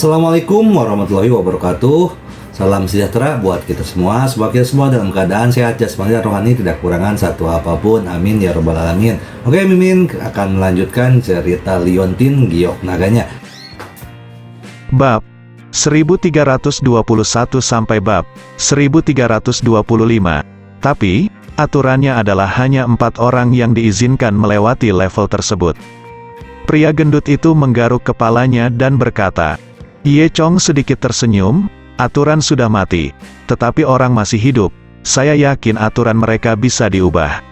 Assalamualaikum warahmatullahi wabarakatuh. Salam sejahtera buat kita semua. Semoga kita semua dalam keadaan sehat jasmani dan rohani, tidak kekurangan satu apapun. Amin ya robbal alamin. Oke, Mimin akan melanjutkan cerita Liontin Giok Naganya. Bab 1321 sampai bab 1325. Tapi, aturannya adalah hanya 4 orang yang diizinkan melewati level tersebut. Pria gendut itu menggaruk kepalanya dan berkata, Ye Chong sedikit tersenyum, aturan sudah mati, tetapi orang masih hidup, saya yakin aturan mereka bisa diubah.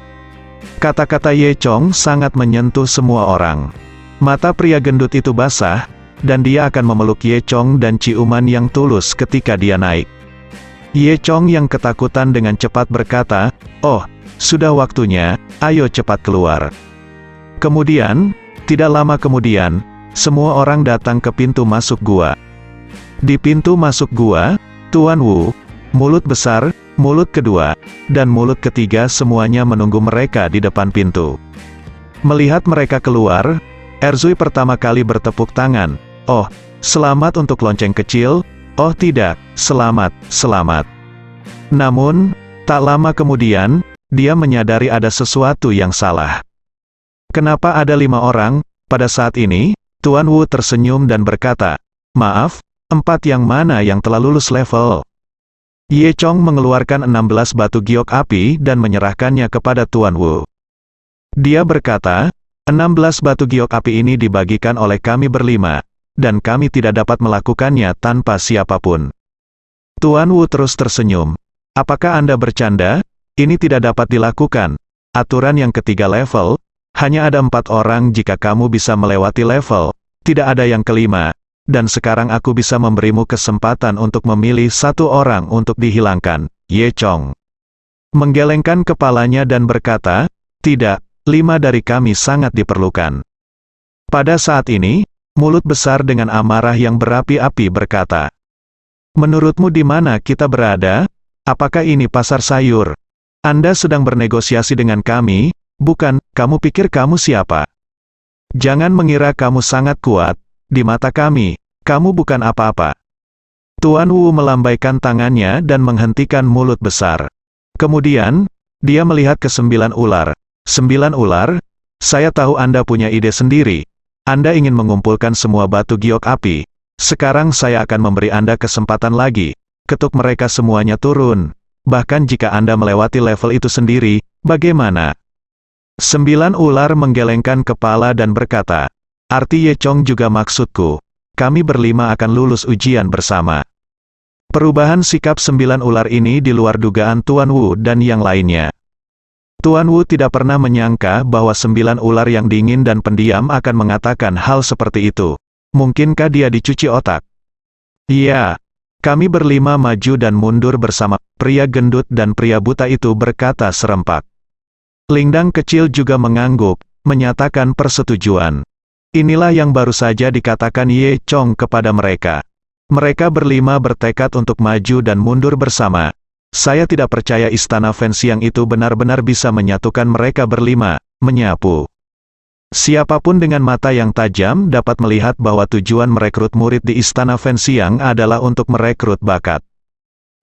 Kata-kata Ye Chong sangat menyentuh semua orang. Mata pria gendut itu basah, dan dia akan memeluk Ye Chong dan ciuman yang tulus ketika dia naik. Ye Chong yang ketakutan dengan cepat berkata, "Oh, sudah waktunya, ayo cepat keluar." Kemudian, tidak lama kemudian, semua orang datang ke pintu masuk gua. Di pintu masuk gua, Tuan Wu, mulut besar, mulut kedua, dan mulut ketiga semuanya menunggu mereka di depan pintu. Melihat mereka keluar, Erzui pertama kali bertepuk tangan. "Oh, selamat untuk lonceng kecil. Oh tidak, selamat, selamat." Namun, tak lama kemudian, dia menyadari ada sesuatu yang salah. Kenapa ada 5 orang? Pada saat ini, Tuan Wu tersenyum dan berkata, "Maaf, 4 yang mana yang telah lulus level?" Ye Chong mengeluarkan 16 batu giok api dan menyerahkannya kepada Tuan Wu. Dia berkata, 16 batu giok api ini dibagikan oleh kami berlima, dan kami tidak dapat melakukannya tanpa siapapun. Tuan Wu terus tersenyum. "Apakah Anda bercanda? Ini tidak dapat dilakukan. Aturan yang ketiga level, hanya ada 4 orang jika kamu bisa melewati level, tidak ada yang kelima, dan sekarang aku bisa memberimu kesempatan untuk memilih 1 orang untuk dihilangkan." Ye Chong menggelengkan kepalanya dan berkata, "Tidak, 5 dari kami sangat diperlukan." Pada saat ini, mulut besar dengan amarah yang berapi-api berkata, "Menurutmu di mana kita berada? Apakah ini pasar sayur? Anda sedang bernegosiasi dengan kami, bukan? Kamu pikir kamu siapa? Jangan mengira kamu sangat kuat, di mata kami, kamu bukan apa-apa." Tuan Wu melambaikan tangannya dan menghentikan mulut besar. Kemudian, dia melihat ke 9 ular. 9 ular, saya tahu Anda punya ide sendiri. Anda ingin mengumpulkan semua batu giok api. Sekarang saya akan memberi Anda kesempatan lagi. Ketuk mereka semuanya turun. Bahkan jika Anda melewati level itu sendiri, bagaimana? 9 ular menggelengkan kepala dan berkata, "Arti Ye Chong juga maksudku. Kami berlima akan lulus ujian bersama." Perubahan sikap 9 ular ini di luar dugaan Tuan Wu dan yang lainnya. Tuan Wu tidak pernah menyangka bahwa 9 ular yang dingin dan pendiam akan mengatakan hal seperti itu. Mungkinkah dia dicuci otak? "Iya. Kami berlima maju dan mundur bersama." Pria gendut dan pria buta itu berkata serempak. Lingdang kecil juga mengangguk, menyatakan persetujuan. Inilah yang baru saja dikatakan Ye Chong kepada mereka. Mereka berlima bertekad untuk maju dan mundur bersama. Saya tidak percaya istana Fenxiang itu benar-benar bisa menyatukan mereka berlima, menyapu. Siapapun dengan mata yang tajam dapat melihat bahwa tujuan merekrut murid di istana Fenxiang adalah untuk merekrut bakat.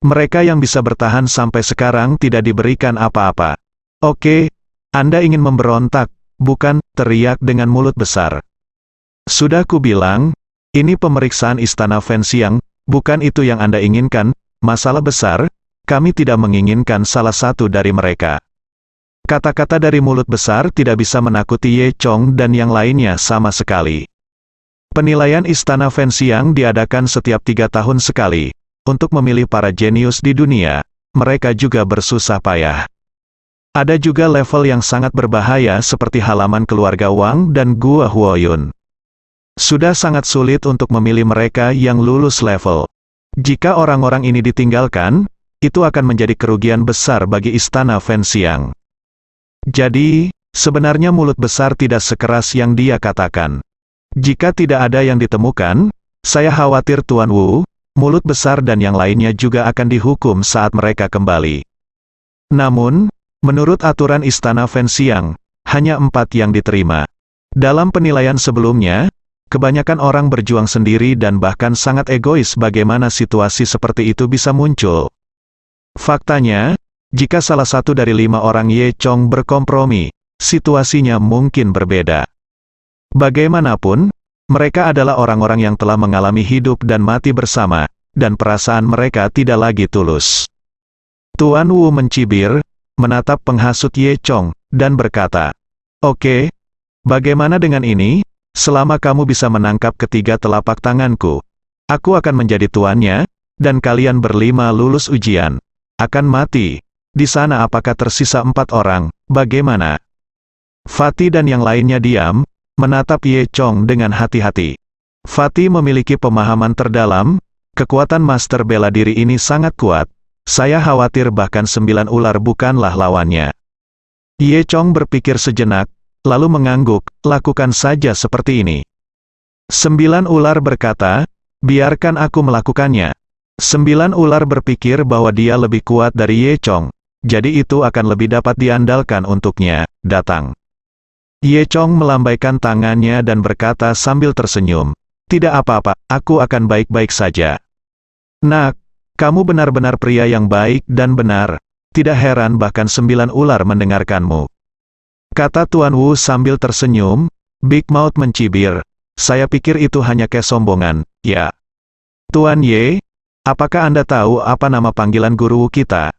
Mereka yang bisa bertahan sampai sekarang tidak diberikan apa-apa. "Oke, Anda ingin memberontak, bukan?" teriak dengan mulut besar. "Sudah kubilang, ini pemeriksaan istana Fenxiang, bukan itu yang Anda inginkan. Masalah besar, kami tidak menginginkan salah satu dari mereka." Kata-kata dari mulut besar tidak bisa menakuti Ye Chong dan yang lainnya sama sekali. Penilaian istana Fenxiang diadakan setiap 3 tahun sekali. Untuk memilih para jenius di dunia, mereka juga bersusah payah. Ada juga level yang sangat berbahaya seperti halaman keluarga Wang dan Gua Huoyun. Sudah sangat sulit untuk memilih mereka yang lulus level. Jika orang-orang ini ditinggalkan, itu akan menjadi kerugian besar bagi istana Fenxiang. Jadi, sebenarnya mulut besar tidak sekeras yang dia katakan. Jika tidak ada yang ditemukan, saya khawatir Tuan Wu, mulut besar dan yang lainnya juga akan dihukum saat mereka kembali. Namun, menurut aturan istana Fenxiang, hanya 4 yang diterima. Dalam penilaian sebelumnya, kebanyakan orang berjuang sendiri dan bahkan sangat egois. Bagaimana situasi seperti itu bisa muncul? Faktanya, jika salah satu dari 5 orang Ye Chong berkompromi, situasinya mungkin berbeda. Bagaimanapun, mereka adalah orang-orang yang telah mengalami hidup dan mati bersama, dan perasaan mereka tidak lagi tulus. Tuan Wu mencibir, menatap penghasut Ye Chong, dan berkata, "Oke, bagaimana dengan ini? Selama kamu bisa menangkap ketiga telapak tanganku, aku akan menjadi tuannya, dan kalian berlima lulus ujian. Akan mati. Di sana apakah tersisa 4 orang, bagaimana?" Fatih dan yang lainnya diam, menatap Ye Chong dengan hati-hati. Fatih memiliki pemahaman terdalam, kekuatan master bela diri ini sangat kuat. Saya khawatir bahkan 9 ular bukanlah lawannya. Ye Chong berpikir sejenak, lalu mengangguk, lakukan saja seperti ini. 9 ular berkata, biarkan aku melakukannya. 9 ular berpikir bahwa dia lebih kuat dari Ye Chong, jadi itu akan lebih dapat diandalkan untuknya, datang. Ye Chong melambaikan tangannya dan berkata sambil tersenyum, "Tidak apa-apa, aku akan baik-baik saja." "Nak, kamu benar-benar pria yang baik dan benar, tidak heran bahkan 9 ular mendengarkanmu," kata Tuan Wu sambil tersenyum. Big Mouth mencibir, "Saya pikir itu hanya kesombongan, ya." "Tuan Ye, apakah Anda tahu apa nama panggilan guru kita?"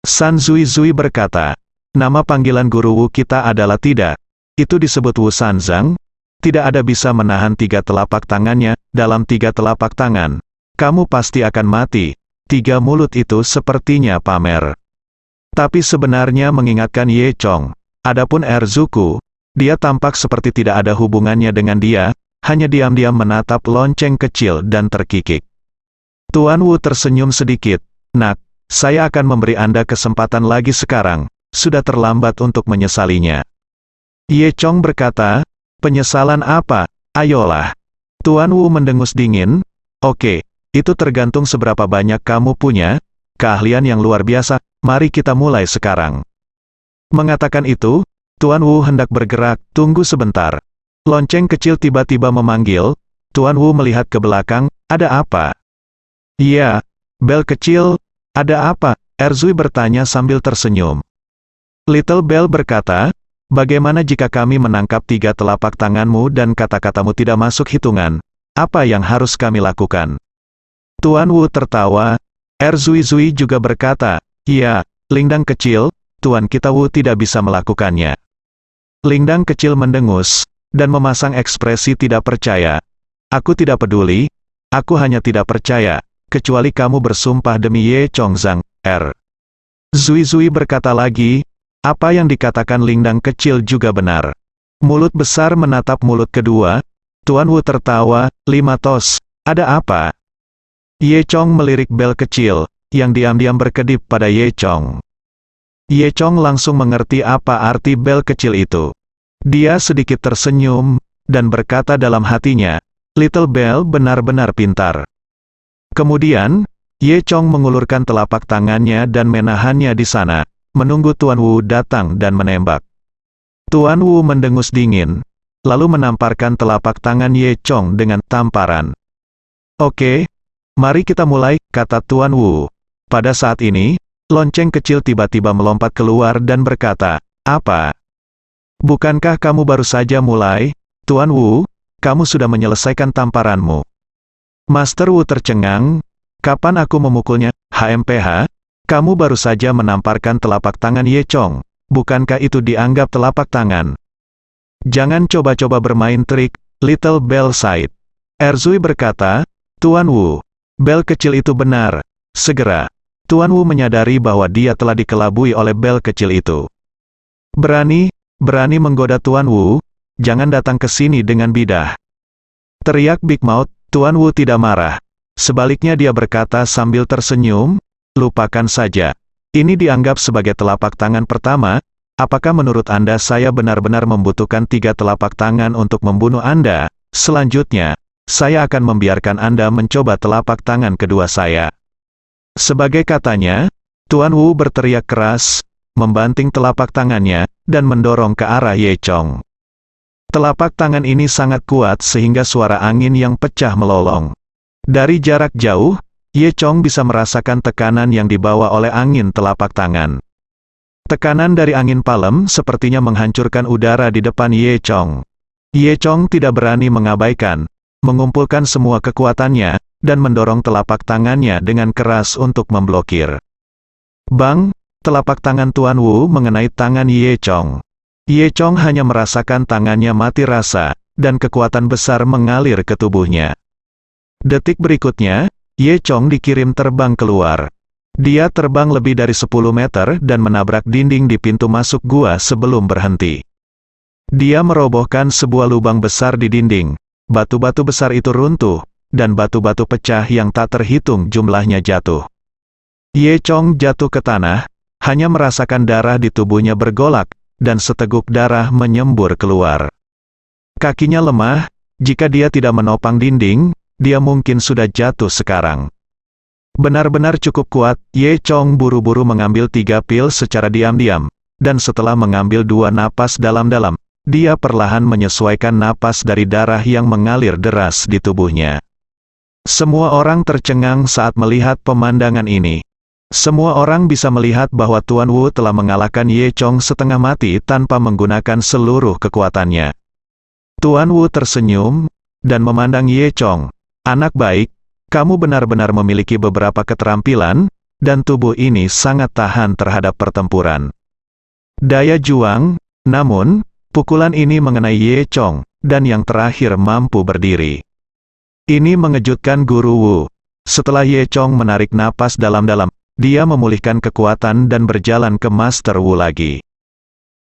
San Zui Zui berkata, "Nama panggilan guru kita adalah tidak. Itu disebut Wu Sanzang. Tidak ada bisa menahan 3 telapak tangannya, dalam 3 telapak tangan. Kamu pasti akan mati." 3 mulut itu sepertinya pamer. Tapi sebenarnya mengingatkan Ye Chong. Adapun Erzuku, dia tampak seperti tidak ada hubungannya dengan dia, hanya diam-diam menatap lonceng kecil dan terkikik. Tuan Wu tersenyum sedikit, "Nak, saya akan memberi Anda kesempatan lagi sekarang, sudah terlambat untuk menyesalinya." Ye Chong berkata, "Penyesalan apa? Ayolah." Tuan Wu mendengus dingin, "Oke, itu tergantung seberapa banyak kamu punya, keahlian yang luar biasa, mari kita mulai sekarang." Mengatakan itu, Tuan Wu hendak bergerak, tunggu sebentar. Lonceng kecil tiba-tiba memanggil, Tuan Wu melihat ke belakang, ada apa? "Iya, Bel kecil, ada apa?" Erzui bertanya sambil tersenyum. Little Bell berkata, "Bagaimana jika kami menangkap 3 telapak tanganmu dan kata-katamu tidak masuk hitungan? Apa yang harus kami lakukan?" Tuan Wu tertawa. Erzui Zui juga berkata, "Iya, Lingdang kecil, Tuan kita Wu tidak bisa melakukannya." Lingdang kecil mendengus, dan memasang ekspresi tidak percaya. "Aku tidak peduli, aku hanya tidak percaya, kecuali kamu bersumpah demi Ye Chongzang, Zui Zui berkata lagi, apa yang dikatakan Lingdang kecil juga benar. Mulut besar menatap mulut kedua, Tuan Wu tertawa, 5 tos, ada apa? Ye Chong melirik Bel kecil, yang diam-diam berkedip pada Ye Chong. Ye Chong langsung mengerti apa arti Bel kecil itu. Dia sedikit tersenyum, dan berkata dalam hatinya, Little Bell benar-benar pintar. Kemudian, Ye Chong mengulurkan telapak tangannya dan menahannya di sana, menunggu Tuan Wu datang dan menembak. Tuan Wu mendengus dingin, lalu menamparkan telapak tangan Ye Chong dengan tamparan. "Oke, mari kita mulai," kata Tuan Wu. Pada saat ini, lonceng kecil tiba-tiba melompat keluar dan berkata, "Apa? Bukankah kamu baru saja mulai, Tuan Wu? Kamu sudah menyelesaikan tamparanmu." Master Wu tercengang, "Kapan aku memukulnya, HMPH? Kamu baru saja menamparkan telapak tangan Ye Chong. Bukankah itu dianggap telapak tangan? Jangan coba-coba bermain trik, Little Bell Side." Erzui berkata, "Tuan Wu, Bel kecil itu benar." Segera, Tuan Wu menyadari bahwa dia telah dikelabui oleh Bel kecil itu. Berani menggoda Tuan Wu, jangan datang ke sini dengan bidah." Teriak Big Mouth. Tuan Wu tidak marah. Sebaliknya dia berkata sambil tersenyum, "Lupakan saja. Ini dianggap sebagai telapak tangan pertama. Apakah menurut Anda saya benar-benar membutuhkan 3 telapak tangan untuk membunuh Anda? Selanjutnya, saya akan membiarkan Anda mencoba telapak tangan kedua saya." Sebagai katanya, Tuan Wu berteriak keras, membanting telapak tangannya, dan mendorong ke arah Ye Chong. Telapak tangan ini sangat kuat sehingga suara angin yang pecah melolong. Dari jarak jauh, Ye Chong bisa merasakan tekanan yang dibawa oleh angin telapak tangan. Tekanan dari angin palem sepertinya menghancurkan udara di depan Ye Chong. Ye Chong tidak berani mengabaikan, mengumpulkan semua kekuatannya, dan mendorong telapak tangannya dengan keras untuk memblokir. Bang! Telapak tangan Tuan Wu mengenai tangan Ye Chong. Ye Chong hanya merasakan tangannya mati rasa, dan kekuatan besar mengalir ke tubuhnya. Detik berikutnya, Ye Chong dikirim terbang keluar. Dia terbang lebih dari 10 meter dan menabrak dinding di pintu masuk gua sebelum berhenti. Dia merobohkan sebuah lubang besar di dinding. Batu-batu besar itu runtuh, dan batu-batu pecah yang tak terhitung jumlahnya jatuh. Ye Chong jatuh ke tanah, hanya merasakan darah di tubuhnya bergolak, dan seteguk darah menyembur keluar. Kakinya lemah, jika dia tidak menopang dinding, dia mungkin sudah jatuh sekarang. Benar-benar cukup kuat, Ye Chong buru-buru mengambil 3 pil secara diam-diam, dan setelah mengambil 2 napas dalam-dalam, dia perlahan menyesuaikan napas dari darah yang mengalir deras di tubuhnya. Semua orang tercengang saat melihat pemandangan ini. Semua orang bisa melihat bahwa Tuan Wu telah mengalahkan Ye Chong setengah mati tanpa menggunakan seluruh kekuatannya. Tuan Wu tersenyum, dan memandang Ye Chong. Anak baik, kamu benar-benar memiliki beberapa keterampilan, dan tubuh ini sangat tahan terhadap pertempuran. Daya juang, namun, pukulan ini mengenai Ye Chong, dan yang terakhir mampu berdiri. Ini mengejutkan Guru Wu. Setelah Ye Chong menarik napas dalam-dalam, dia memulihkan kekuatan dan berjalan ke Master Wu lagi.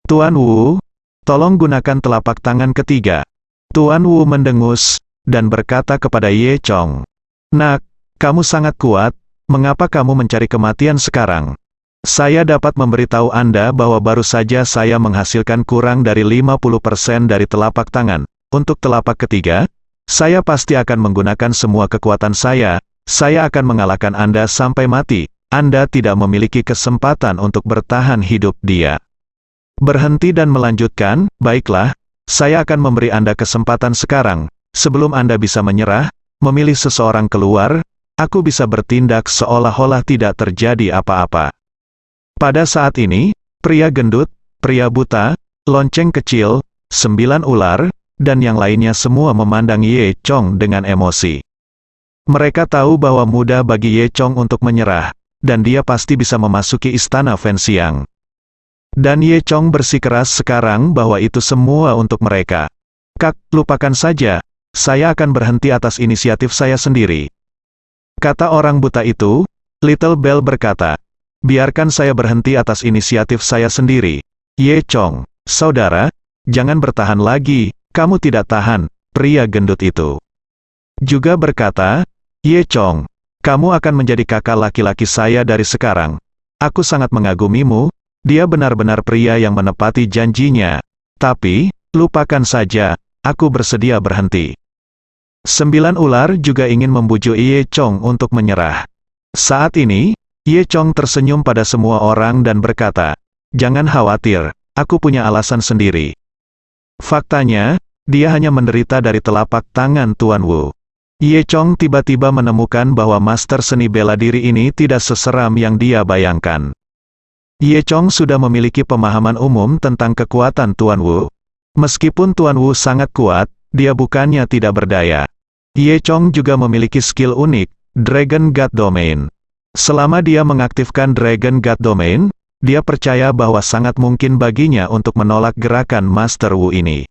Tuan Wu, tolong gunakan telapak tangan ketiga. Tuan Wu mendengus, dan berkata kepada Ye Chong. Nak, kamu sangat kuat, mengapa kamu mencari kematian sekarang? Saya dapat memberitahu Anda bahwa baru saja saya menghasilkan kurang dari 50% dari telapak tangan. Untuk telapak ketiga, saya pasti akan menggunakan semua kekuatan saya akan mengalahkan Anda sampai mati. Anda tidak memiliki kesempatan untuk bertahan hidup. Dia berhenti dan melanjutkan, baiklah, saya akan memberi Anda kesempatan sekarang. Sebelum Anda bisa menyerah, memilih seseorang keluar, aku bisa bertindak seolah-olah tidak terjadi apa-apa. Pada saat ini, pria gendut, pria buta, lonceng kecil, 9 ular, dan yang lainnya semua memandang Ye Chong dengan emosi. Mereka tahu bahwa mudah bagi Ye Chong untuk menyerah, dan dia pasti bisa memasuki istana Fenxiang. Dan Ye Chong bersikeras sekarang bahwa itu semua untuk mereka. Kak, lupakan saja, saya akan berhenti atas inisiatif saya sendiri. Kata orang buta itu. Little Bell berkata, biarkan saya berhenti atas inisiatif saya sendiri. Ye Chong, saudara, jangan bertahan lagi, kamu tidak tahan, pria gendut itu juga berkata, Ye Chong, kamu akan menjadi kakak laki-laki saya dari sekarang. Aku sangat mengagumimu, dia benar-benar pria yang menepati janjinya. Tapi, lupakan saja, aku bersedia berhenti. 9 ular juga ingin membujuk Ye Chong untuk menyerah. Saat ini, Ye Chong tersenyum pada semua orang dan berkata, jangan khawatir, aku punya alasan sendiri. Faktanya, dia hanya menderita dari telapak tangan Tuan Wu. Ye Chong tiba-tiba menemukan bahwa master seni bela diri ini tidak seseram yang dia bayangkan. Ye Chong sudah memiliki pemahaman umum tentang kekuatan Tuan Wu. Meskipun Tuan Wu sangat kuat, dia bukannya tidak berdaya. Ye Chong juga memiliki skill unik, Dragon God Domain. Selama dia mengaktifkan Dragon God Domain, dia percaya bahwa sangat mungkin baginya untuk menolak gerakan Master Wu ini.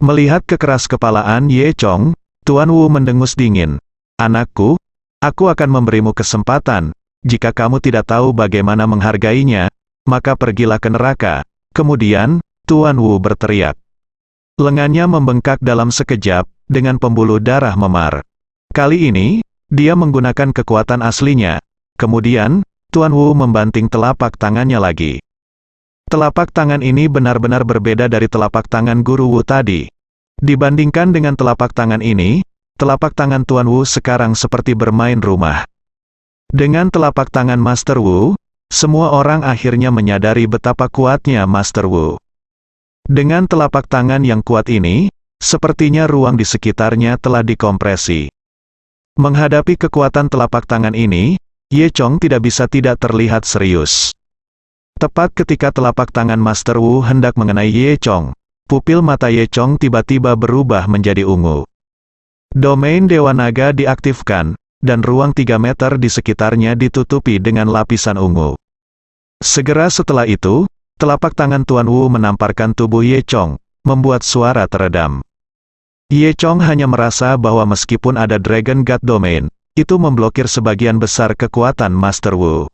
Melihat kekeras-kepalaan Ye Chong, Tuan Wu mendengus dingin. Anakku, aku akan memberimu kesempatan. Jika kamu tidak tahu bagaimana menghargainya, maka pergilah ke neraka. Kemudian, Tuan Wu berteriak. Lengannya membengkak dalam sekejap, dengan pembuluh darah memar. Kali ini, dia menggunakan kekuatan aslinya. Kemudian, Tuan Wu membanting telapak tangannya lagi. Telapak tangan ini benar-benar berbeda dari telapak tangan Guru Wu tadi. Dibandingkan dengan telapak tangan ini, telapak tangan Tuan Wu sekarang seperti bermain rumah. Dengan telapak tangan Master Wu, semua orang akhirnya menyadari betapa kuatnya Master Wu. Dengan telapak tangan yang kuat ini, sepertinya ruang di sekitarnya telah dikompresi. Menghadapi kekuatan telapak tangan ini, Ye Chong tidak bisa tidak terlihat serius. Tepat ketika telapak tangan Master Wu hendak mengenai Ye Chong, pupil mata Ye Chong tiba-tiba berubah menjadi ungu. Domain Dewa Naga diaktifkan, dan ruang 3 meter di sekitarnya ditutupi dengan lapisan ungu. Segera setelah itu, telapak tangan Tuan Wu menamparkan tubuh Ye Chong, membuat suara teredam. Ye Chong hanya merasa bahwa meskipun ada Dragon God Domain, itu memblokir sebagian besar kekuatan Master Wu.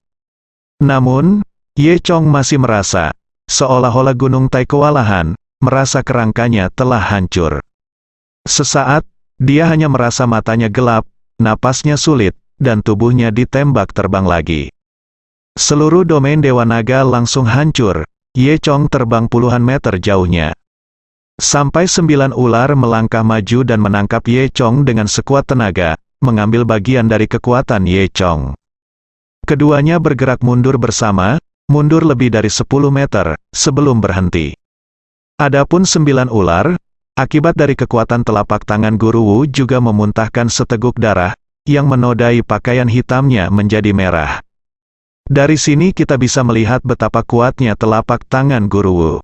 Namun, Ye Chong masih merasa, seolah-olah Gunung Tai kewalahan, merasa kerangkanya telah hancur. Sesaat, dia hanya merasa matanya gelap, napasnya sulit, dan tubuhnya ditembak terbang lagi. Seluruh domain Dewa Naga langsung hancur. Ye Chong terbang puluhan meter jauhnya. Sampai 9 ular melangkah maju dan menangkap Ye Chong dengan sekuat tenaga, mengambil bagian dari kekuatan Ye Chong. Keduanya bergerak mundur bersama, mundur lebih dari 10 meter, sebelum berhenti. Adapun 9 ular, akibat dari kekuatan telapak tangan Guru Wu juga memuntahkan seteguk darah, yang menodai pakaian hitamnya menjadi merah. Dari sini kita bisa melihat betapa kuatnya telapak tangan Guru Wu.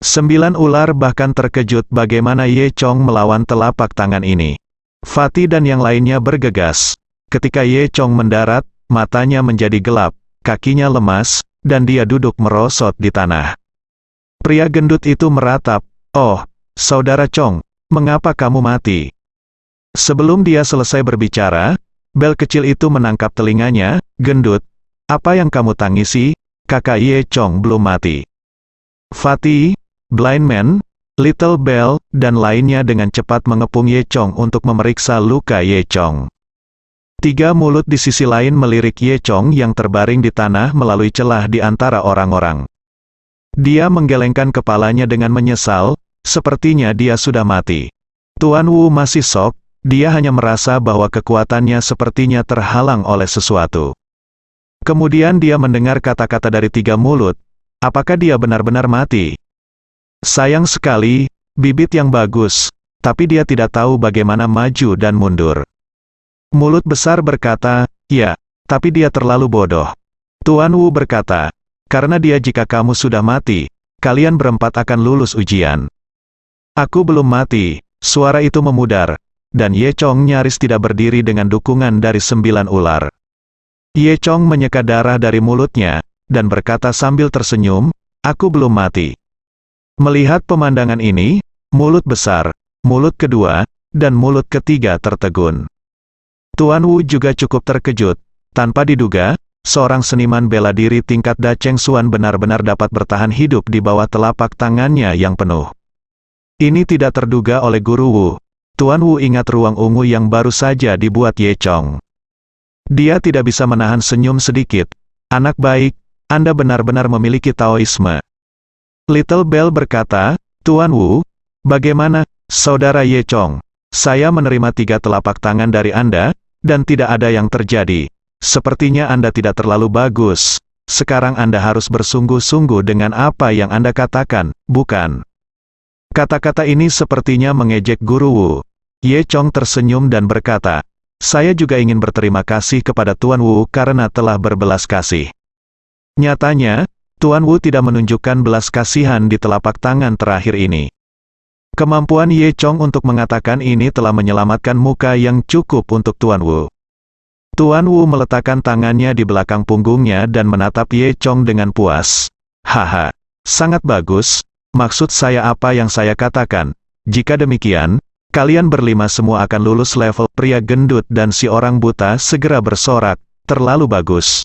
9 ular bahkan terkejut bagaimana Ye Chong melawan telapak tangan ini. Fatih dan yang lainnya bergegas. Ketika Ye Chong mendarat, matanya menjadi gelap, kakinya lemas, dan dia duduk merosot di tanah. Pria gendut itu meratap, "Oh, Saudara Chong, mengapa kamu mati?" Sebelum dia selesai berbicara, bel kecil itu menangkap telinganya. "Gendut, apa yang kamu tangisi? Kakak Ye Chong belum mati." Fatih, Blind Man, Little Bell, dan lainnya dengan cepat mengepung Ye Chong untuk memeriksa luka Ye Chong. 3 mulut di sisi lain melirik Ye Chong yang terbaring di tanah melalui celah di antara orang-orang. Dia menggelengkan kepalanya dengan menyesal, sepertinya dia sudah mati. Tuan Wu masih shock, dia hanya merasa bahwa kekuatannya sepertinya terhalang oleh sesuatu. Kemudian dia mendengar kata-kata dari 3 mulut, apakah dia benar-benar mati? Sayang sekali, bibit yang bagus, tapi dia tidak tahu bagaimana maju dan mundur. Mulut besar berkata, ya, tapi dia terlalu bodoh. Tuan Wu berkata, karena dia jika kamu sudah mati, kalian berempat akan lulus ujian. Aku belum mati, suara itu memudar, dan Ye Chong nyaris tidak berdiri dengan dukungan dari 9 ular. Ye Chong menyeka darah dari mulutnya, dan berkata sambil tersenyum, aku belum mati. Melihat pemandangan ini, mulut besar, mulut kedua, dan mulut ketiga tertegun. Tuan Wu juga cukup terkejut. Tanpa diduga, seorang seniman bela diri tingkat Da Cheng Xuan benar-benar dapat bertahan hidup di bawah telapak tangannya yang penuh. Ini tidak terduga oleh Guru Wu. Tuan Wu ingat ruang ungu yang baru saja dibuat Ye Chong. Dia tidak bisa menahan senyum sedikit. Anak baik, Anda benar-benar memiliki Taoisme. Little Bell berkata, Tuan Wu, bagaimana, Saudara Ye Chong? Saya menerima 3 telapak tangan dari Anda, dan tidak ada yang terjadi. Sepertinya Anda tidak terlalu bagus. Sekarang Anda harus bersungguh-sungguh dengan apa yang Anda katakan, bukan? Kata-kata ini sepertinya mengejek Guru Wu. Ye Chong tersenyum dan berkata, saya juga ingin berterima kasih kepada Tuan Wu karena telah berbelas kasih. Nyatanya, Tuan Wu tidak menunjukkan belas kasihan di telapak tangan terakhir ini. Kemampuan Ye Chong untuk mengatakan ini telah menyelamatkan muka yang cukup untuk Tuan Wu. Tuan Wu meletakkan tangannya di belakang punggungnya dan menatap Ye Chong dengan puas. Haha, sangat bagus, maksud saya apa yang saya katakan. Jika demikian, kalian berlima semua akan lulus level. Pria gendut dan si orang buta segera bersorak, terlalu bagus.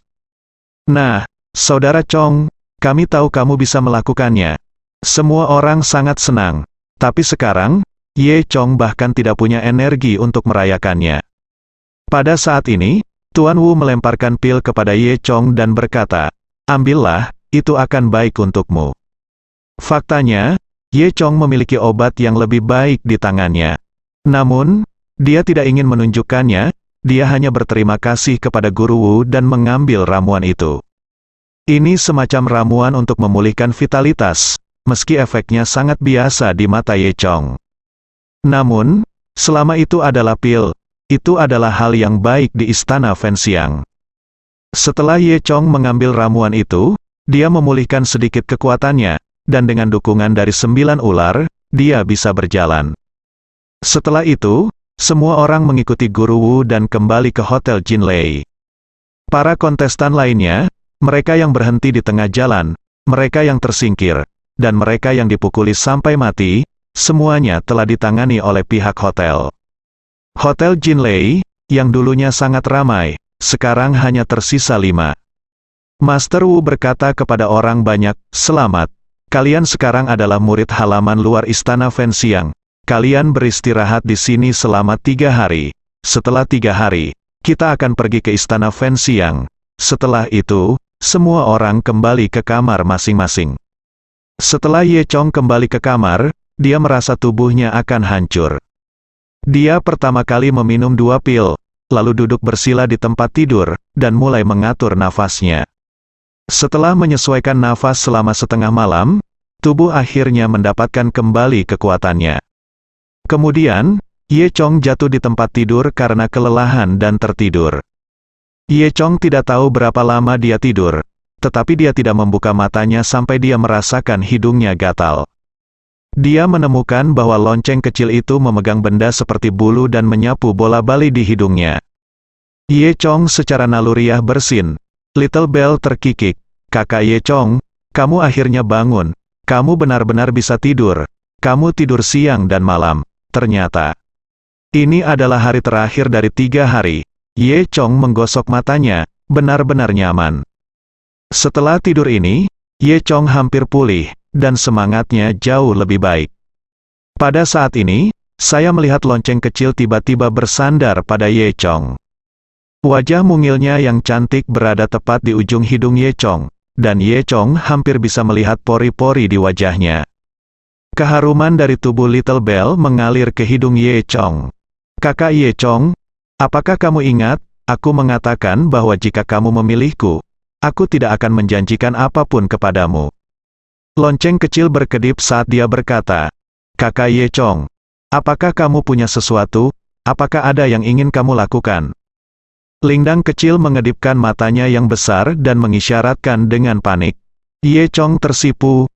Nah, Saudara Chong, kami tahu kamu bisa melakukannya. Semua orang sangat senang. Tapi sekarang, Ye Chong bahkan tidak punya energi untuk merayakannya. Pada saat ini, Tuan Wu melemparkan pil kepada Ye Chong dan berkata, ambillah, itu akan baik untukmu. Faktanya, Ye Chong memiliki obat yang lebih baik di tangannya. Namun, dia tidak ingin menunjukkannya, dia hanya berterima kasih kepada Guru Wu dan mengambil ramuan itu. Ini semacam ramuan untuk memulihkan vitalitas, meski efeknya sangat biasa di mata Ye Chong. Namun, selama itu adalah pil, itu adalah hal yang baik di istana Fenxiang. Setelah Ye Chong mengambil ramuan itu, dia memulihkan sedikit kekuatannya, dan dengan dukungan dari 9 ular, dia bisa berjalan. Setelah itu, semua orang mengikuti Guru Wu dan kembali ke Hotel Jinlei. Para kontestan lainnya, mereka yang berhenti di tengah jalan, mereka yang tersingkir, dan mereka yang dipukuli sampai mati, semuanya telah ditangani oleh pihak hotel. Hotel Jinlei, yang dulunya sangat ramai, sekarang hanya tersisa 5. Master Wu berkata kepada orang banyak, "Selamat, kalian sekarang adalah murid halaman luar istana Fenxiang. Kalian beristirahat di sini selama 3 hari. Setelah 3 hari, kita akan pergi ke istana Fenxiang. Setelah itu, semua orang kembali ke kamar masing-masing." Setelah Ye Chong kembali ke kamar, dia merasa tubuhnya akan hancur. Dia pertama kali meminum 2 pil, lalu duduk bersila di tempat tidur, dan mulai mengatur nafasnya. Setelah menyesuaikan nafas selama setengah malam, tubuh akhirnya mendapatkan kembali kekuatannya. Kemudian, Ye Chong jatuh di tempat tidur karena kelelahan dan tertidur. Ye Chong tidak tahu berapa lama dia tidur, tetapi dia tidak membuka matanya sampai dia merasakan hidungnya gatal. Dia menemukan bahwa lonceng kecil itu memegang benda seperti bulu dan menyapu bola-bali di hidungnya. Ye Chong secara naluriah bersin. Little Bell terkikik, "Kakak Ye Chong, kamu akhirnya bangun. Kamu benar-benar bisa tidur. Kamu tidur siang dan malam." Ternyata, ini adalah hari terakhir dari 3 hari. Ye Chong menggosok matanya, benar-benar nyaman. Setelah tidur ini, Ye Chong hampir pulih, dan semangatnya jauh lebih baik. Pada saat ini, saya melihat lonceng kecil tiba-tiba bersandar pada Ye Chong. Wajah mungilnya yang cantik berada tepat di ujung hidung Ye Chong, dan Ye Chong hampir bisa melihat pori-pori di wajahnya. Keharuman dari tubuh Little Bell mengalir ke hidung Ye Chong. "Kakak Ye Chong, apakah kamu ingat, aku mengatakan bahwa jika kamu memilihku, aku tidak akan menjanjikan apapun kepadamu." Lonceng kecil berkedip saat dia berkata, "Kakak Ye Chong, apakah kamu punya sesuatu? Apakah ada yang ingin kamu lakukan?" Lingdang kecil mengedipkan matanya yang besar dan mengisyaratkan dengan panik. Ye Chong tersipu,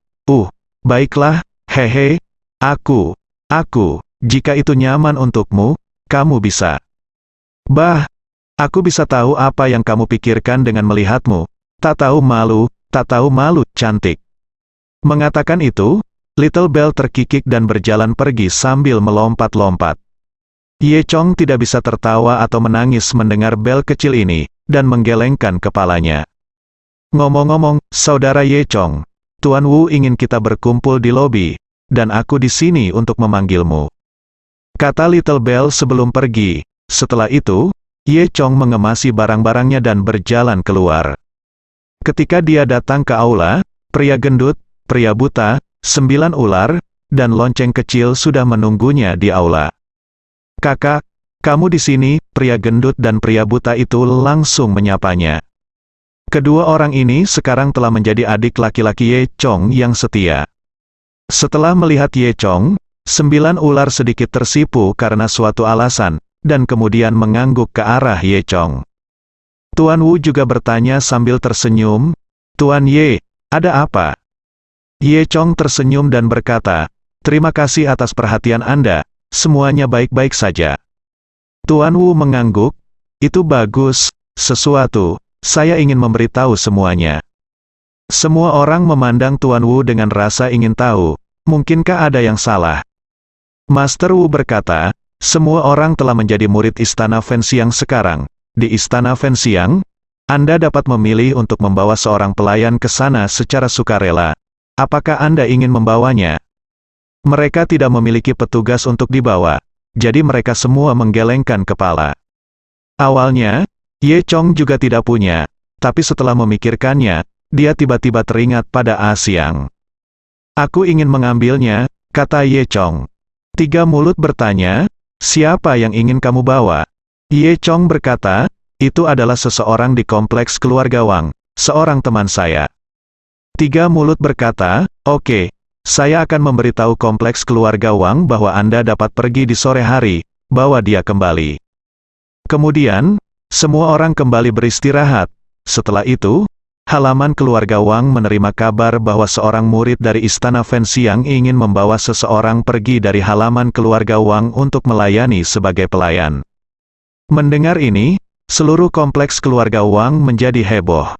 baiklah, hehe, aku, jika itu nyaman untukmu, kamu bisa." "Bah, aku bisa tahu apa yang kamu pikirkan dengan melihatmu. Tak tahu malu, cantik." Mengatakan itu, Little Bell terkikik dan berjalan pergi sambil melompat-lompat. Ye Chong tidak bisa tertawa atau menangis mendengar Bell kecil ini, dan menggelengkan kepalanya. "Ngomong-ngomong, Saudara Ye Chong, Tuan Wu ingin kita berkumpul di lobi, dan aku di sini untuk memanggilmu," kata Little Bell sebelum pergi. Setelah itu, Ye Chong mengemasi barang-barangnya dan berjalan keluar. Ketika dia datang ke aula, pria gendut, pria buta, 9 ular, dan lonceng kecil sudah menunggunya di aula. "Kakak, kamu di sini?" Pria gendut dan pria buta itu langsung menyapanya. Kedua orang ini sekarang telah menjadi adik laki-laki Ye Chong yang setia. Setelah melihat Ye Chong, 9 ular sedikit tersipu karena suatu alasan, dan kemudian mengangguk ke arah Ye Chong. Tuan Wu juga bertanya sambil tersenyum, "Tuan Ye, ada apa?" Ye Chong tersenyum dan berkata, "Terima kasih atas perhatian Anda, semuanya baik-baik saja." Tuan Wu mengangguk, "Itu bagus, sesuatu, saya ingin memberitahu semuanya." Semua orang memandang Tuan Wu dengan rasa ingin tahu, mungkinkah ada yang salah? Master Wu berkata, "Semua orang telah menjadi murid istana Fenxiang sekarang. Di istana Fenxiang, Anda dapat memilih untuk membawa seorang pelayan ke sana secara sukarela. Apakah Anda ingin membawanya?" Mereka tidak memiliki petugas untuk dibawa, jadi mereka semua menggelengkan kepala. Awalnya, Ye Chong juga tidak punya, tapi setelah memikirkannya, dia tiba-tiba teringat pada A Siang. "Aku ingin mengambilnya," kata Ye Chong. 3 mulut bertanya, "Siapa yang ingin kamu bawa?" Ye Chong berkata, "Itu adalah seseorang di kompleks keluarga Wang, seorang teman saya." 3 mulut berkata, "Oke, Saya akan memberitahu kompleks keluarga Wang bahwa Anda dapat pergi di sore hari, bawa dia kembali. Kemudian, semua orang kembali beristirahat. Setelah itu, halaman keluarga Wang menerima kabar bahwa seorang murid dari Istana Fenxiang ingin membawa seseorang pergi dari halaman keluarga Wang untuk melayani sebagai pelayan. Mendengar ini, seluruh kompleks keluarga Wang menjadi heboh.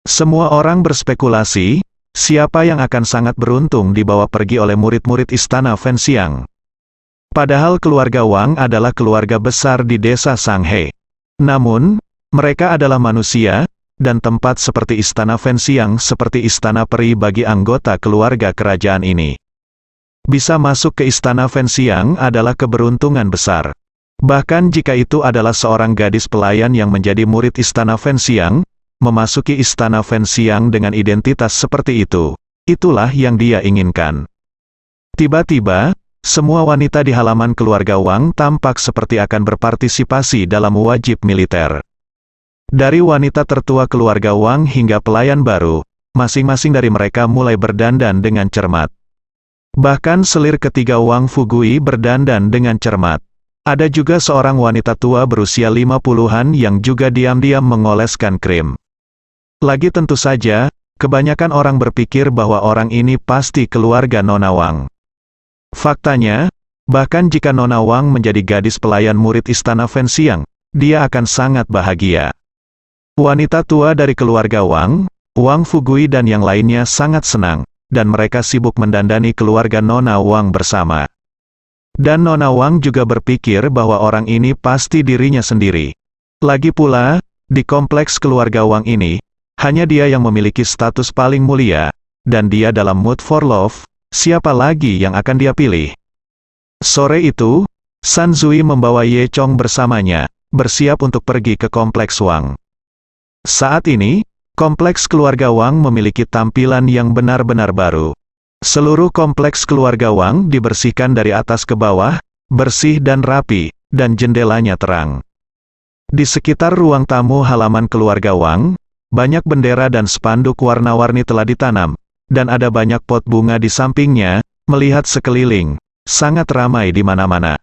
Semua orang berspekulasi, siapa yang akan sangat beruntung dibawa pergi oleh murid-murid Istana Fenxiang. Padahal keluarga Wang adalah keluarga besar di desa Sanghe. Namun, mereka adalah manusia, dan tempat seperti Istana Fenxiang seperti istana peri bagi anggota keluarga kerajaan ini. Bisa masuk ke Istana Fenxiang adalah keberuntungan besar. Bahkan jika itu adalah seorang gadis pelayan yang menjadi murid Istana Fenxiang, memasuki Istana Fenxiang dengan identitas seperti itu, itulah yang dia inginkan. Tiba-tiba, semua wanita di halaman keluarga Wang tampak seperti akan berpartisipasi dalam wajib militer. Dari wanita tertua keluarga Wang hingga pelayan baru, masing-masing dari mereka mulai berdandan dengan cermat. Bahkan selir ketiga Wang Fugui berdandan dengan cermat. Ada juga seorang wanita tua berusia 50-an yang juga diam-diam mengoleskan krim. Lagi tentu saja, kebanyakan orang berpikir bahwa orang ini pasti keluarga Nona Wang. Faktanya, bahkan jika Nona Wang menjadi gadis pelayan murid Istana Fenxiang, dia akan sangat bahagia. Wanita tua dari keluarga Wang, Wang Fugui dan yang lainnya sangat senang, dan mereka sibuk mendandani keluarga Nona Wang bersama. Dan Nona Wang juga berpikir bahwa orang ini pasti dirinya sendiri. Lagi pula, di kompleks keluarga Wang ini, hanya dia yang memiliki status paling mulia, dan dia dalam mood for love, siapa lagi yang akan dia pilih? Sore itu, San Zui membawa Ye Chong bersamanya, bersiap untuk pergi ke kompleks Wang. Saat ini, kompleks keluarga Wang memiliki tampilan yang benar-benar baru. Seluruh kompleks keluarga Wang dibersihkan dari atas ke bawah, bersih dan rapi, dan jendelanya terang. Di sekitar ruang tamu halaman keluarga Wang, banyak bendera dan spanduk warna-warni telah ditanam, dan ada banyak pot bunga di sampingnya. Melihat sekeliling, sangat ramai di mana-mana.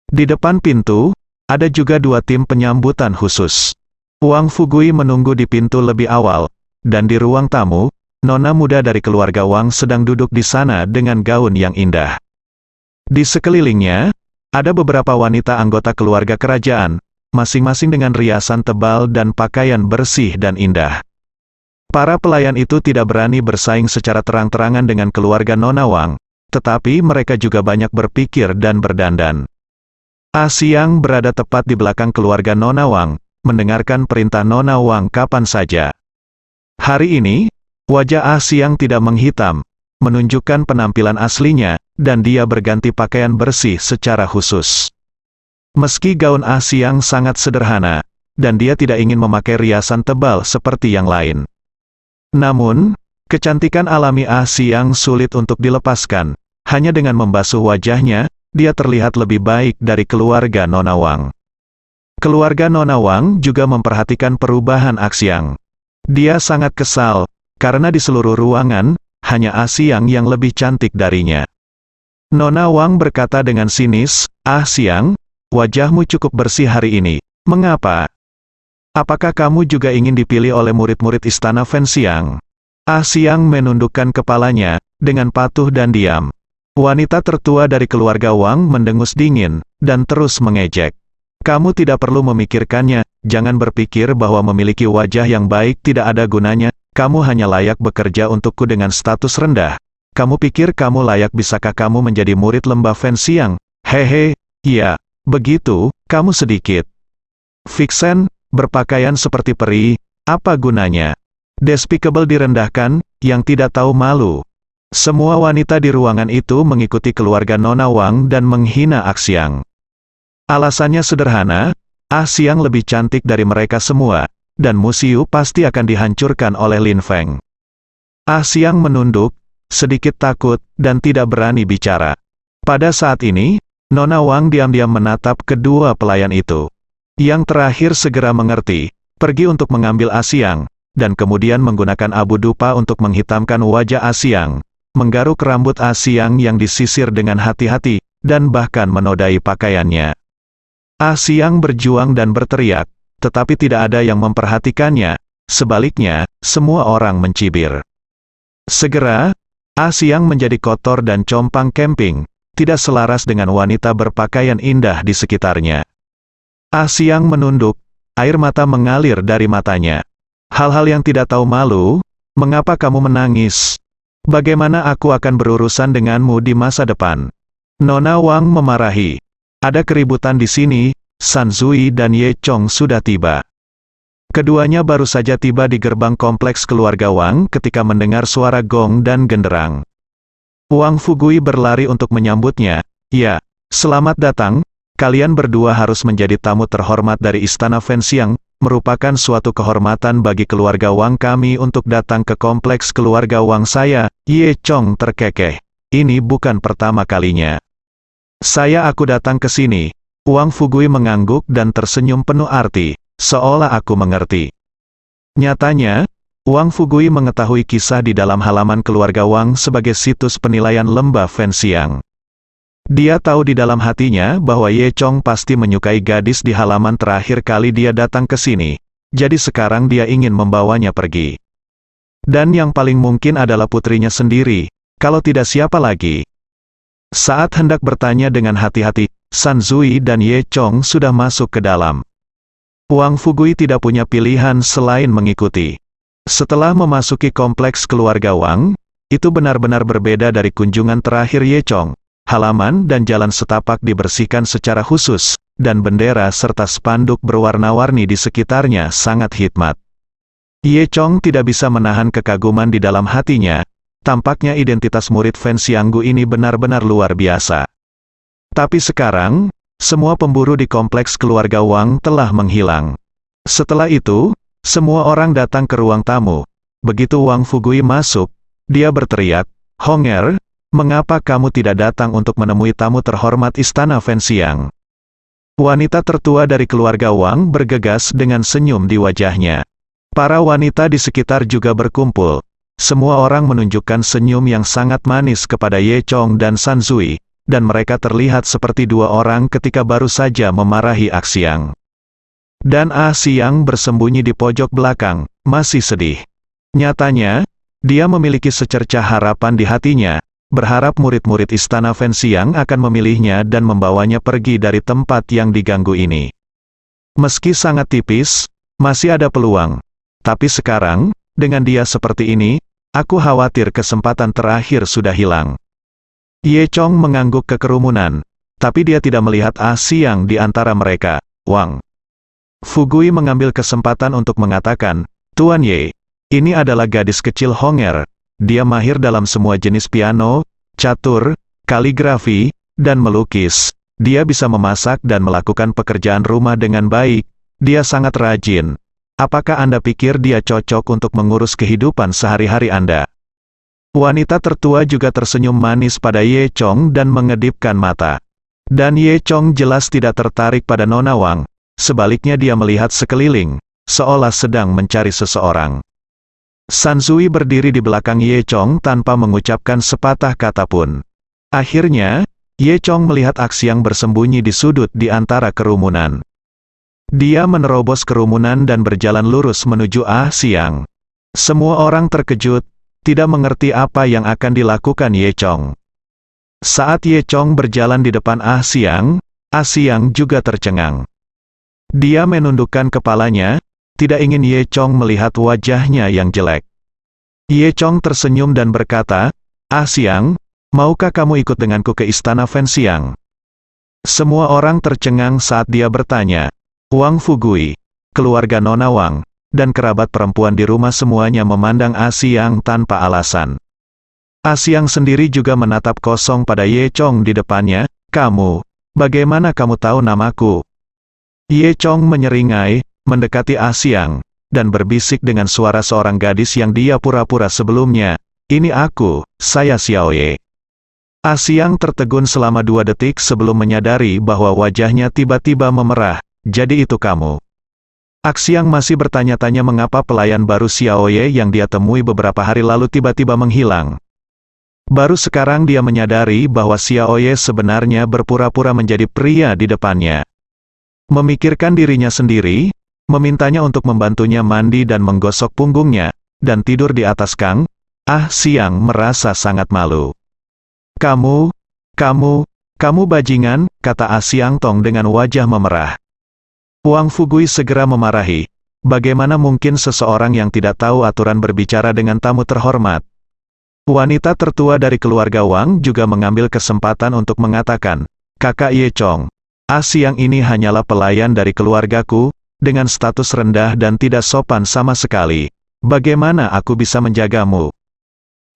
Di depan pintu, ada juga dua tim penyambutan khusus. Wang Fugui menunggu di pintu lebih awal, dan di ruang tamu, nona muda dari keluarga Wang sedang duduk di sana dengan gaun yang indah. Di sekelilingnya, ada beberapa wanita anggota keluarga kerajaan, masing-masing dengan riasan tebal dan pakaian bersih dan indah. Para pelayan itu tidak berani bersaing secara terang-terangan dengan keluarga Nona Wang, tetapi mereka juga banyak berpikir dan berdandan. Ah Siang berada tepat di belakang keluarga Nona Wang, mendengarkan perintah Nona Wang kapan saja. Hari ini, wajah Ah Siang tidak menghitam, menunjukkan penampilan aslinya, dan dia berganti pakaian bersih secara khusus. Meski gaun Ah Siang sangat sederhana, dan dia tidak ingin memakai riasan tebal seperti yang lain. Namun, kecantikan alami Ah Siang sulit untuk dilepaskan. Hanya dengan membasuh wajahnya, dia terlihat lebih baik dari keluarga Nona Wang. Keluarga Nona Wang juga memperhatikan perubahan Ah Siang. Dia sangat kesal, karena di seluruh ruangan, hanya Ah Siang yang lebih cantik darinya. Nona Wang berkata dengan sinis, "Ah Siang, wajahmu cukup bersih hari ini. Mengapa? Apakah kamu juga ingin dipilih oleh murid-murid Istana Fenxiang?" Ah Siang menundukkan kepalanya, dengan patuh dan diam. Wanita tertua dari keluarga Wang mendengus dingin, dan terus mengejek. "Kamu tidak perlu memikirkannya, jangan berpikir bahwa memiliki wajah yang baik tidak ada gunanya, kamu hanya layak bekerja untukku dengan status rendah. Kamu pikir kamu layak bisakah kamu menjadi murid lembah Fenxiang? Hehe, iya. Begitu, kamu sedikit Vixen, berpakaian seperti peri, apa gunanya? Despicable direndahkan, yang tidak tahu malu." Semua wanita di ruangan itu mengikuti keluarga Nona Wang dan menghina Ah Siang. Alasannya sederhana, Ah Siang lebih cantik dari mereka semua, dan Musiu pasti akan dihancurkan oleh Lin Feng. Ah Siang menunduk, sedikit takut, dan tidak berani bicara. Pada saat ini, Nona Wang diam-diam menatap kedua pelayan itu. Yang terakhir segera mengerti, pergi untuk mengambil Ah Siang, dan kemudian menggunakan abu dupa untuk menghitamkan wajah Ah Siang. menggaruk rambut Ah Siang yang disisir dengan hati-hati, dan bahkan menodai pakaiannya. Ah Siang berjuang dan berteriak, tetapi tidak ada yang memperhatikannya. Sebaliknya, semua orang mencibir. Segera, Ah Siang menjadi kotor dan compang camping, tidak selaras dengan wanita berpakaian indah di sekitarnya. Ah Siang menunduk, air mata mengalir dari matanya. Hal-hal yang tidak tahu malu, mengapa kamu menangis? Bagaimana aku akan berurusan denganmu di masa depan? Nona Wang memarahi. Ada keributan di sini, San Zui dan Ye Chong sudah tiba. Keduanya baru saja tiba di gerbang kompleks keluarga Wang ketika mendengar suara gong dan genderang. Wang Fugui berlari untuk menyambutnya. Ya, selamat datang, kalian berdua harus menjadi tamu terhormat dari Istana Fenxiang, merupakan suatu kehormatan bagi keluarga Wang kami untuk datang ke kompleks keluarga Wang saya. Ye Chong terkekeh. Ini bukan pertama kalinya. Aku datang ke sini. Wang Fugui mengangguk dan tersenyum penuh arti, seolah aku mengerti. Nyatanya, Wang Fugui mengetahui kisah di dalam halaman keluarga Wang sebagai situs penilaian lembah Fenxiang. Dia tahu di dalam hatinya bahwa Ye Chong pasti menyukai gadis di halaman terakhir kali dia datang ke sini, jadi sekarang dia ingin membawanya pergi. Dan yang paling mungkin adalah putrinya sendiri, kalau tidak siapa lagi. Saat hendak bertanya dengan hati-hati, San Zui dan Ye Chong sudah masuk ke dalam. Wang Fugui tidak punya pilihan selain mengikuti. Setelah memasuki kompleks keluarga Wang, itu benar-benar berbeda dari kunjungan terakhir Ye Chong. Halaman dan jalan setapak dibersihkan secara khusus, dan bendera serta spanduk berwarna-warni di sekitarnya sangat hikmat. Ye Chong tidak bisa menahan kekaguman di dalam hatinya. Tampaknya identitas murid Fenxianggu ini benar-benar luar biasa. Tapi sekarang, semua pemburu di kompleks keluarga Wang telah menghilang. Setelah itu, semua orang datang ke ruang tamu. Begitu Wang Fugui masuk, dia berteriak, "Honger, mengapa kamu tidak datang untuk menemui tamu terhormat Istana Fenxiang?" Wanita tertua dari keluarga Wang bergegas dengan senyum di wajahnya. Para wanita di sekitar juga berkumpul. Semua orang menunjukkan senyum yang sangat manis kepada Ye Chong dan San Zui, dan mereka terlihat seperti dua orang ketika baru saja memarahi Ah Siang. Dan Ah Siang bersembunyi di pojok belakang, masih sedih. Nyatanya, dia memiliki secercah harapan di hatinya, berharap murid-murid Istana Fenxiang akan memilihnya dan membawanya pergi dari tempat yang diganggu ini. Meski sangat tipis, masih ada peluang. Tapi sekarang, dengan dia seperti ini, aku khawatir kesempatan terakhir sudah hilang. Ye Chong mengangguk ke kerumunan, tapi dia tidak melihat Ah Siang di antara mereka. Wang Fugui mengambil kesempatan untuk mengatakan, "Tuan Ye, ini adalah gadis kecil Honger. Dia mahir dalam semua jenis piano, catur, kaligrafi, dan melukis. Dia bisa memasak dan melakukan pekerjaan rumah dengan baik. Dia sangat rajin. Apakah Anda pikir dia cocok untuk mengurus kehidupan sehari-hari Anda?" Wanita tertua juga tersenyum manis pada Ye Chong dan mengedipkan mata. Dan Ye Chong jelas tidak tertarik pada Nona Wang, sebaliknya dia melihat sekeliling, seolah sedang mencari seseorang. San Zui berdiri di belakang Ye Chong tanpa mengucapkan sepatah kata pun. Akhirnya, Ye Chong melihat Ah Siang bersembunyi di sudut di antara kerumunan. Dia menerobos kerumunan dan berjalan lurus menuju Ah Siang. Semua orang terkejut, tidak mengerti apa yang akan dilakukan Ye Chong. Saat Ye Chong berjalan di depan Ah Siang juga tercengang. Dia menundukkan kepalanya, tidak ingin Ye Chong melihat wajahnya yang jelek. Ye Chong tersenyum dan berkata, "Ah Siang, maukah kamu ikut denganku ke Istana Fenxiang?" Semua orang tercengang saat dia bertanya. Wang Fugui, keluarga Nona Wang, dan kerabat perempuan di rumah semuanya memandang Ah Siang tanpa alasan. Ah Siang sendiri juga menatap kosong pada Ye Chong di depannya. "Kamu, bagaimana kamu tahu namaku?" Ye Chong menyeringai, mendekati Ah Siang, dan berbisik dengan suara seorang gadis yang dia pura-pura sebelumnya. "Ini aku, saya Xiao Ye." Ah Siang tertegun selama 2 detik sebelum menyadari bahwa wajahnya tiba-tiba memerah. "Jadi itu kamu?" Ah Siang masih bertanya-tanya mengapa pelayan baru Xiao Ye yang dia temui beberapa hari lalu tiba-tiba menghilang. Baru sekarang dia menyadari bahwa Xiaoye sebenarnya berpura-pura menjadi pria di depannya. Memikirkan dirinya sendiri, memintanya untuk membantunya mandi dan menggosok punggungnya, dan tidur di atas Kang Xiang merasa sangat malu. Kamu bajingan, kata Xiang Tong dengan wajah memerah. Wang Fugui segera memarahi. Bagaimana mungkin seseorang yang tidak tahu aturan berbicara dengan tamu terhormat? Wanita tertua dari keluarga Wang juga mengambil kesempatan untuk mengatakan, Kakak Ye Chong, Xiang ini hanyalah pelayan dari keluargaku, dengan status rendah dan tidak sopan sama sekali. Bagaimana aku bisa menjagamu?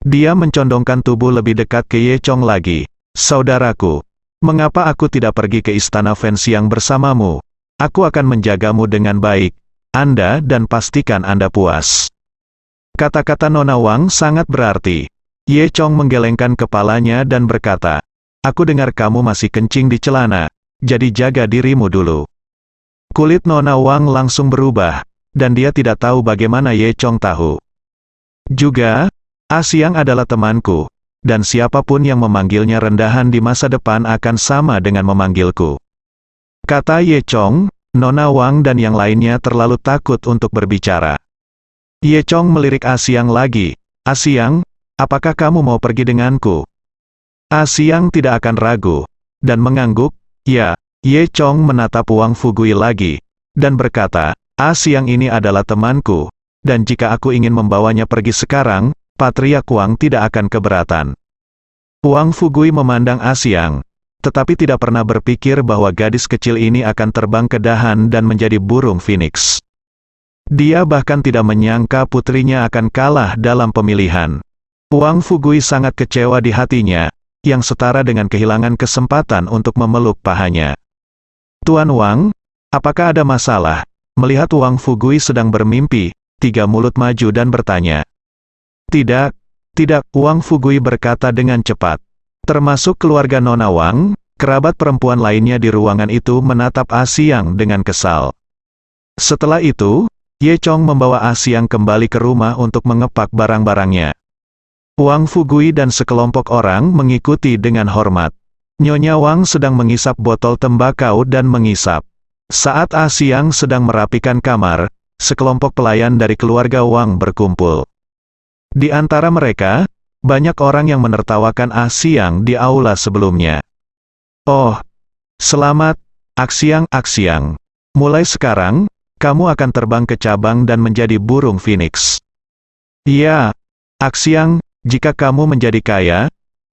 Dia mencondongkan tubuh lebih dekat ke Ye Chong lagi. Saudaraku, mengapa aku tidak pergi ke istana Fen Xiang bersamamu? Aku akan menjagamu dengan baik. Anda dan pastikan Anda puas. Kata-kata Nona Wang sangat berarti. Ye Chong menggelengkan kepalanya dan berkata, aku dengar kamu masih kencing di celana, jadi jaga dirimu dulu. Kulit Nona Wang langsung berubah, dan dia tidak tahu bagaimana Ye Chong tahu. Juga, Xiang adalah temanku, dan siapapun yang memanggilnya rendahan di masa depan akan sama dengan memanggilku. Kata Ye Chong, Nona Wang dan yang lainnya terlalu takut untuk berbicara. Ye Chong melirik Xiang lagi. Xiang, apakah kamu mau pergi denganku? Xiang tidak akan ragu, dan mengangguk, ya. Ye Chong menatap Wang Fugui lagi, dan berkata, Xiang ini adalah temanku, dan jika aku ingin membawanya pergi sekarang, Patriark Wang tidak akan keberatan. Wang Fugui memandang Xiang, tetapi tidak pernah berpikir bahwa gadis kecil ini akan terbang ke dahan dan menjadi burung phoenix. Dia bahkan tidak menyangka putrinya akan kalah dalam pemilihan. Wang Fugui sangat kecewa di hatinya, yang setara dengan kehilangan kesempatan untuk memeluk pahanya. Tuan Wang, apakah ada masalah? Melihat Wang Fugui sedang bermimpi, tiga mulut maju dan bertanya. Tidak, Wang Fugui berkata dengan cepat. Termasuk keluarga Nona Wang, kerabat perempuan lainnya di ruangan itu menatap Xiang dengan kesal. Setelah itu, Ye Chong membawa Xiang kembali ke rumah untuk mengepak barang-barangnya. Wang Fugui dan sekelompok orang mengikuti dengan hormat. Nyonya Wang sedang mengisap botol tembakau dan mengisap. Saat Xiang sedang merapikan kamar, sekelompok pelayan dari keluarga Wang berkumpul. Di antara mereka, banyak orang yang menertawakan Xiang di aula sebelumnya. Oh, selamat, Xiang. Mulai sekarang, kamu akan terbang ke cabang dan menjadi burung phoenix. Iya, Xiang, jika kamu menjadi kaya,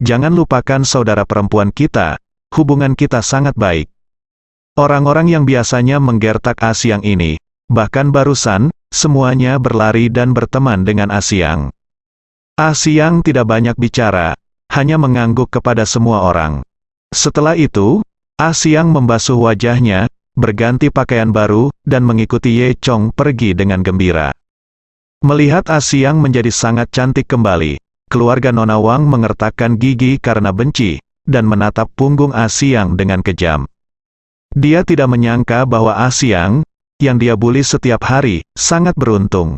jangan lupakan saudara perempuan kita, hubungan kita sangat baik. Orang-orang yang biasanya menggertak Xiang ini, bahkan barusan, semuanya berlari dan berteman dengan Xiang. Xiang tidak banyak bicara, hanya mengangguk kepada semua orang. Setelah itu, Xiang membasuh wajahnya, berganti pakaian baru, dan mengikuti Ye Chong pergi dengan gembira. Melihat Xiang menjadi sangat cantik kembali, keluarga Nona Wang mengertakkan gigi karena benci, dan menatap punggung Xiang dengan kejam. Dia tidak menyangka bahwa Xiang, yang dia bully setiap hari, sangat beruntung.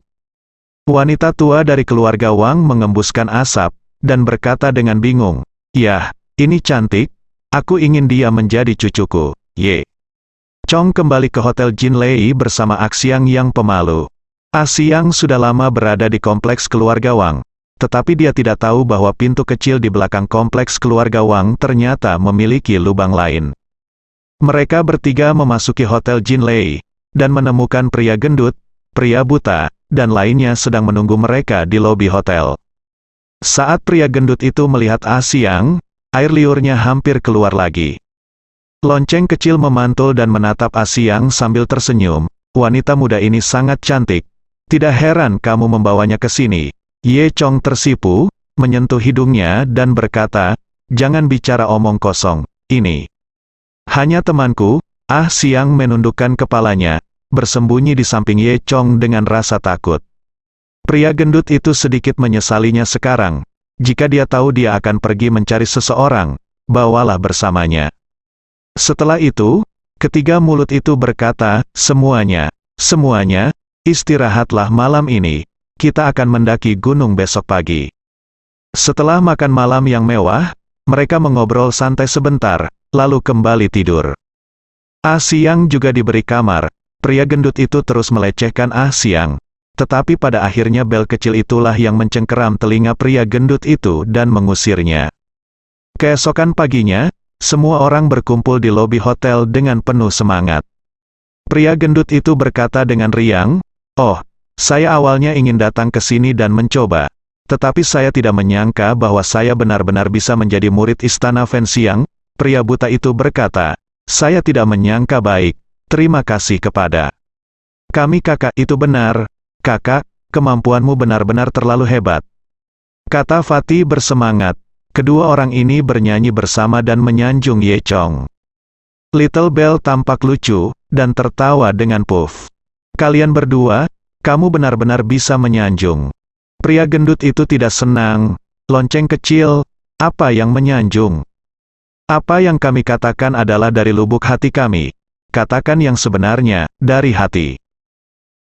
Wanita tua dari keluarga Wang mengembuskan asap, dan berkata dengan bingung, "Yah, ini cantik, aku ingin dia menjadi cucuku." Ye Chong kembali ke Hotel Jinlei bersama Xiang yang pemalu. Xiang sudah lama berada di kompleks keluarga Wang, tetapi dia tidak tahu bahwa pintu kecil di belakang kompleks keluarga Wang ternyata memiliki lubang lain. Mereka bertiga memasuki Hotel Jinlei, dan menemukan pria gendut, pria buta, dan lainnya sedang menunggu mereka di lobi hotel. Saat pria gendut itu melihat Xiang, air liurnya hampir keluar lagi. Lonceng kecil memantul dan menatap Xiang sambil tersenyum. Wanita muda ini sangat cantik. Tidak heran kamu membawanya ke sini. Ye Chong tersipu, menyentuh hidungnya dan berkata, "Jangan bicara omong kosong, ini hanya temanku." Xiang menundukkan kepalanya, bersembunyi di samping Ye Chong dengan rasa takut. Pria gendut itu sedikit menyesalinya sekarang. Jika dia tahu dia akan pergi mencari seseorang, bawalah bersamanya. Setelah itu, ketiga mulut itu berkata, semuanya, istirahatlah malam ini, kita akan mendaki gunung besok pagi. Setelah makan malam yang mewah, mereka mengobrol santai sebentar, lalu kembali tidur. Ah Siang juga diberi kamar. Pria gendut itu terus melecehkan Ah Siang. Tetapi pada akhirnya bel kecil itulah yang mencengkeram telinga pria gendut itu dan mengusirnya. Keesokan paginya, semua orang berkumpul di lobi hotel dengan penuh semangat. Pria gendut itu berkata dengan riang, "Oh, saya awalnya ingin datang ke sini dan mencoba. Tetapi saya tidak menyangka bahwa saya benar-benar bisa menjadi murid Istana Fenxiang." Pria buta itu berkata, "Saya tidak menyangka baik. Terima kasih kepada kami kakak." "Itu benar, kakak, kemampuanmu benar-benar terlalu hebat," kata Fatih bersemangat. Kedua orang ini bernyanyi bersama dan menyanjung Ye Chong. Little Bell tampak lucu, dan tertawa dengan puff. "Kalian berdua, kamu benar-benar bisa menyanjung." Pria gendut itu tidak senang. "Lonceng kecil, apa yang menyanjung? Apa yang kami katakan adalah dari lubuk hati kami. Katakan yang sebenarnya, dari hati."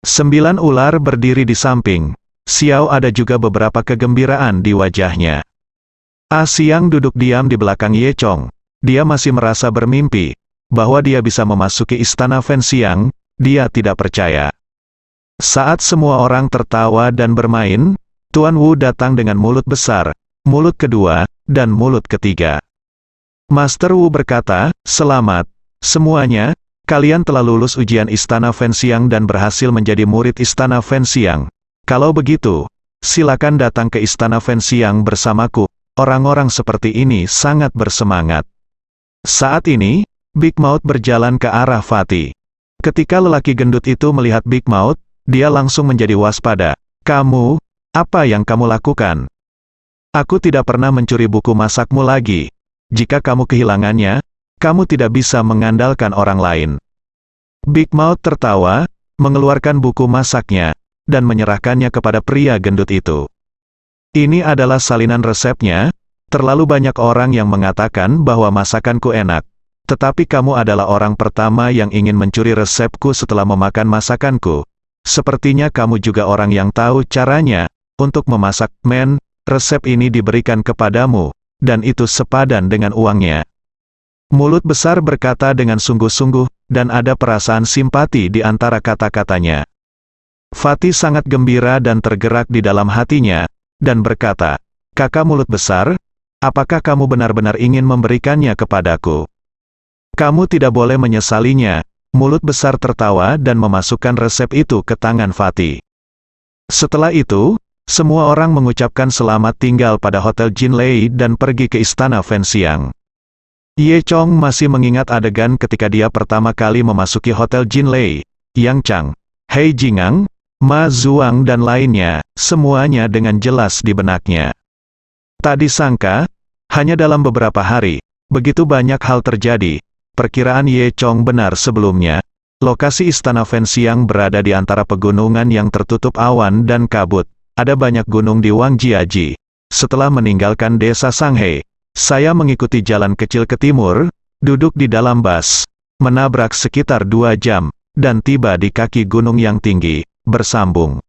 9 ular berdiri di samping. Xiao ada juga beberapa kegembiraan di wajahnya. Ah Siang duduk diam di belakang Ye Chong. Dia masih merasa bermimpi bahwa dia bisa memasuki Istana Fenxiang. Dia tidak percaya. Saat semua orang tertawa dan bermain, Tuan Wu datang dengan mulut besar, mulut kedua, dan mulut ketiga. Master Wu berkata, "Selamat, semuanya, kalian telah lulus ujian Istana Fenxiang dan berhasil menjadi murid Istana Fenxiang. Kalau begitu, silakan datang ke Istana Fenxiang bersamaku." Orang-orang seperti ini sangat bersemangat. Saat ini, Big Mouth berjalan ke arah Fatih. Ketika lelaki gendut itu melihat Big Mouth, dia langsung menjadi waspada. "Kamu, apa yang kamu lakukan? Aku tidak pernah mencuri buku masakmu lagi. Jika kamu kehilangannya, kamu tidak bisa mengandalkan orang lain." Big Mouth tertawa, mengeluarkan buku masaknya, dan menyerahkannya kepada pria gendut itu. "Ini adalah salinan resepnya. Terlalu banyak orang yang mengatakan bahwa masakanku enak. Tetapi kamu adalah orang pertama yang ingin mencuri resepku setelah memakan masakanku. Sepertinya kamu juga orang yang tahu caranya untuk memasak. Resep ini diberikan kepadamu, dan itu sepadan dengan uangnya." Mulut besar berkata dengan sungguh-sungguh, dan ada perasaan simpati di antara kata-katanya. Fatih sangat gembira dan tergerak di dalam hatinya, dan berkata, "Kakak mulut besar, apakah kamu benar-benar ingin memberikannya kepadaku? Kamu tidak boleh menyesalinya." Mulut besar tertawa dan memasukkan resep itu ke tangan Fatih. Setelah itu, semua orang mengucapkan selamat tinggal pada Hotel Jinlei dan pergi ke Istana Fenxiang. Ye Chong masih mengingat adegan ketika dia pertama kali memasuki Hotel Jinlei. Yang Chang, Hei Jingang, Ma Zuang dan lainnya, semuanya dengan jelas di benaknya. Tak disangka, hanya dalam beberapa hari, begitu banyak hal terjadi. Perkiraan Ye Chong benar sebelumnya. Lokasi Istana Fenxiang berada di antara pegunungan yang tertutup awan dan kabut. Ada banyak gunung di Wangjiaji. Setelah meninggalkan desa Shanghai, saya mengikuti jalan kecil ke timur, duduk di dalam bus, menabrak sekitar 2 jam, dan tiba di kaki gunung yang tinggi, bersambung.